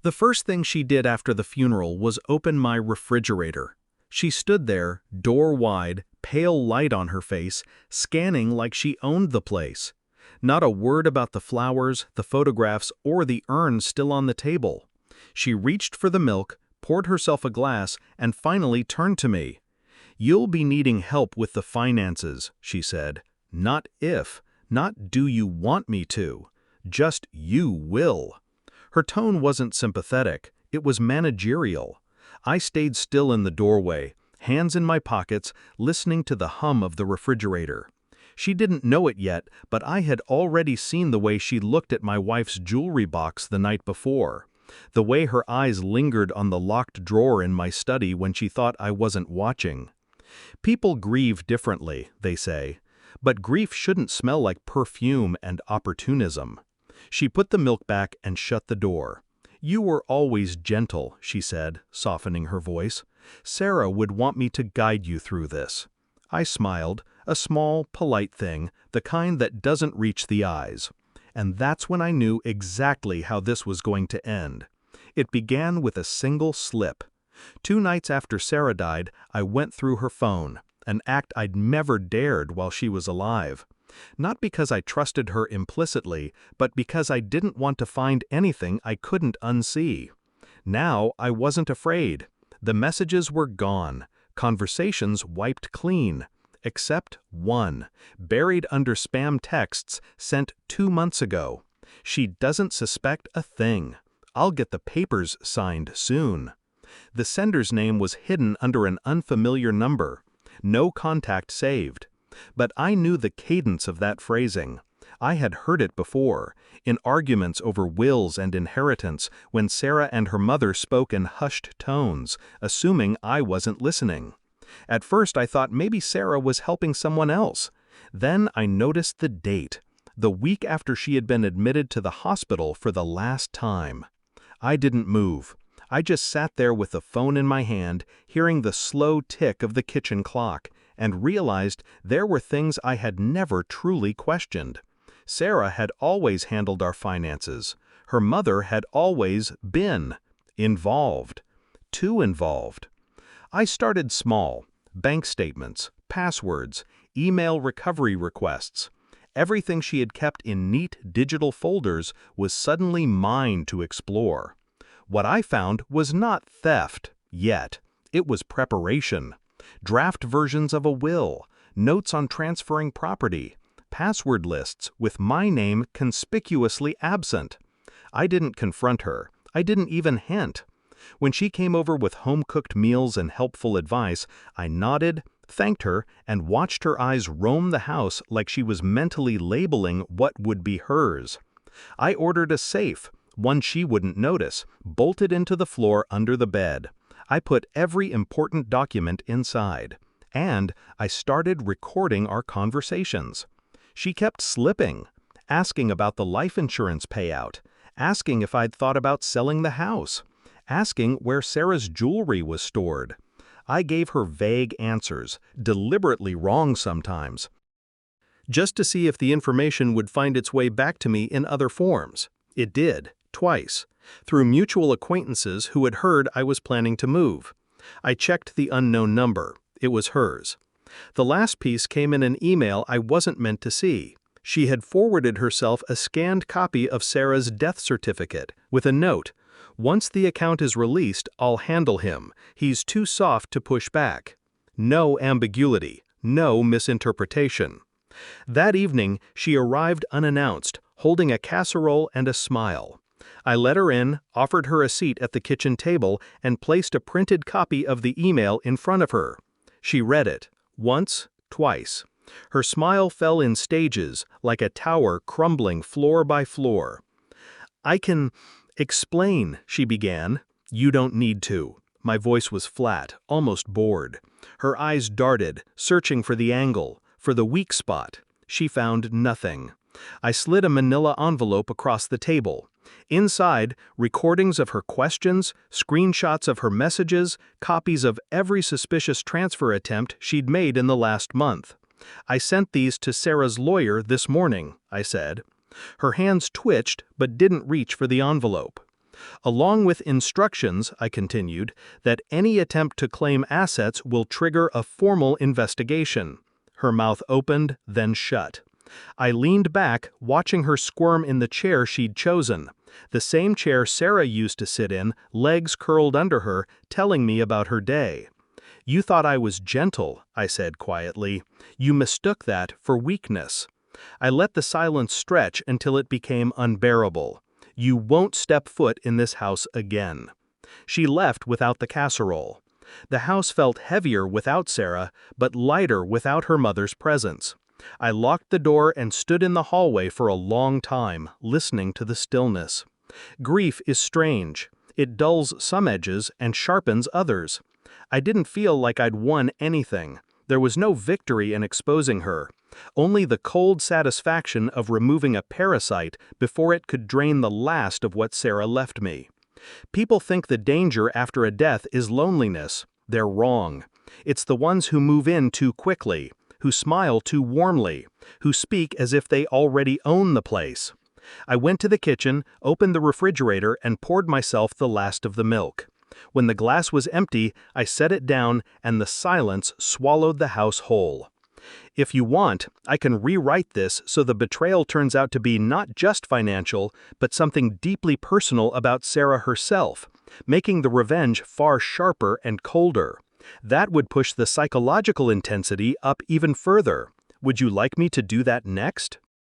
The first thing she did after the funeral was open my refrigerator. She stood there, door wide, pale light on her face, scanning like she owned the place. Not a word about the flowers, the photographs, or the urn still on the table. She reached for the milk, poured herself a glass, and finally turned to me. "You'll be needing help with the finances," she said. "Not if, not do you want me to. Just you will." Her tone wasn't sympathetic, it was managerial. I stayed still in the doorway, hands in my pockets, listening to the hum of the refrigerator. She didn't know it yet, but I had already seen the way she looked at my wife's jewelry box the night before. The way her eyes lingered on the locked drawer in my study when she thought I wasn't watching. People grieve differently, they say, but grief shouldn't smell like perfume and opportunism. She put the milk back and shut the door. "You were always gentle," she said, softening her voice. "Sarah would want me to guide you through this." I smiled, a small, polite thing, the kind that doesn't reach the eyes. And that's when I knew exactly how this was going to end. It began with a single slip. 2 nights after Sarah died, I went through her phone, an act I'd never dared while she was alive. Not because I trusted her implicitly, but because I didn't want to find anything I couldn't unsee. Now I wasn't afraid. The messages were gone, conversations wiped clean. Except one, buried under spam texts sent 2 months ago. She doesn't suspect a thing. I'll get the papers signed soon. The sender's name was hidden under an unfamiliar number. No contact saved. But I knew the cadence of that phrasing. I had heard it before, in arguments over wills and inheritance, when Sarah and her mother spoke in hushed tones, assuming I wasn't listening. At first I thought maybe Sarah was helping someone else. Then I noticed the date, the week after she had been admitted to the hospital for the last time. I didn't move. I just sat there with the phone in my hand, hearing the slow tick of the kitchen clock, and realized there were things I had never truly questioned. Sarah had always handled our finances. Her mother had always been involved. Too involved. I started small. Bank statements, passwords, email recovery requests. Everything she had kept in neat digital folders was suddenly mine to explore. What I found was not theft, yet. It was preparation. Draft versions of a will, notes on transferring property, password lists with my name conspicuously absent. I didn't confront her. I didn't even hint. When she came over with home-cooked meals and helpful advice, I nodded, thanked her, and watched her eyes roam the house like she was mentally labeling what would be hers. I ordered a safe, one she wouldn't notice, bolted into the floor under the bed. I put every important document inside. And I started recording our conversations. She kept slipping, asking about the life insurance payout, asking if I'd thought about selling the house, asking where Sarah's jewelry was stored. I gave her vague answers, deliberately wrong sometimes, just to see if the information would find its way back to me in other forms. It did, twice, through mutual acquaintances who had heard I was planning to move. I checked the unknown number. It was hers. The last piece came in an email I wasn't meant to see. She had forwarded herself a scanned copy of Sarah's death certificate, with a note, "Once the account is released, I'll handle him. He's too soft to push back." No ambiguity, no misinterpretation. That evening, she arrived unannounced, holding a casserole and a smile. I let her in, offered her a seat at the kitchen table, and placed a printed copy of the email in front of her. She read it, once, twice. Her smile fell in stages, like a tower crumbling floor by floor. "I can explain," she began. "You don't need to." My voice was flat, almost bored. Her eyes darted, searching for the angle, for the weak spot. She found nothing. I slid a manila envelope across the table. Inside, recordings of her questions, screenshots of her messages, copies of every suspicious transfer attempt she'd made in the last month. "I sent these to Sarah's lawyer this morning," I said. Her hands twitched but didn't reach for the envelope. Along with instructions, I continued, that any attempt to claim assets will trigger a formal investigation. Her mouth opened, then shut. I leaned back, watching her squirm in the chair she'd chosen. The same chair Sarah used to sit in, legs curled under her, telling me about her day. "You thought I was gentle," I said quietly. "You mistook that for weakness." I let the silence stretch until it became unbearable. "You won't step foot in this house again." She left without the casserole. The house felt heavier without Sarah, but lighter without her mother's presence. I locked the door and stood in the hallway for a long time, listening to the stillness. Grief is strange. It dulls some edges and sharpens others. I didn't feel like I'd won anything. There was no victory in exposing her. Only the cold satisfaction of removing a parasite before it could drain the last of what Sarah left me. People think the danger after a death is loneliness. They're wrong. It's the ones who move in too quickly, who smile too warmly, who speak as if they already own the place. I went to the kitchen, opened the refrigerator, and poured myself the last of the milk. When the glass was empty, I set it down, and the silence swallowed the house whole. If you want, I can rewrite this so the betrayal turns out to be not just financial, but something deeply personal about Sarah herself, making the revenge far sharper and colder. That would push the psychological intensity up even further. Would you like me to do that next?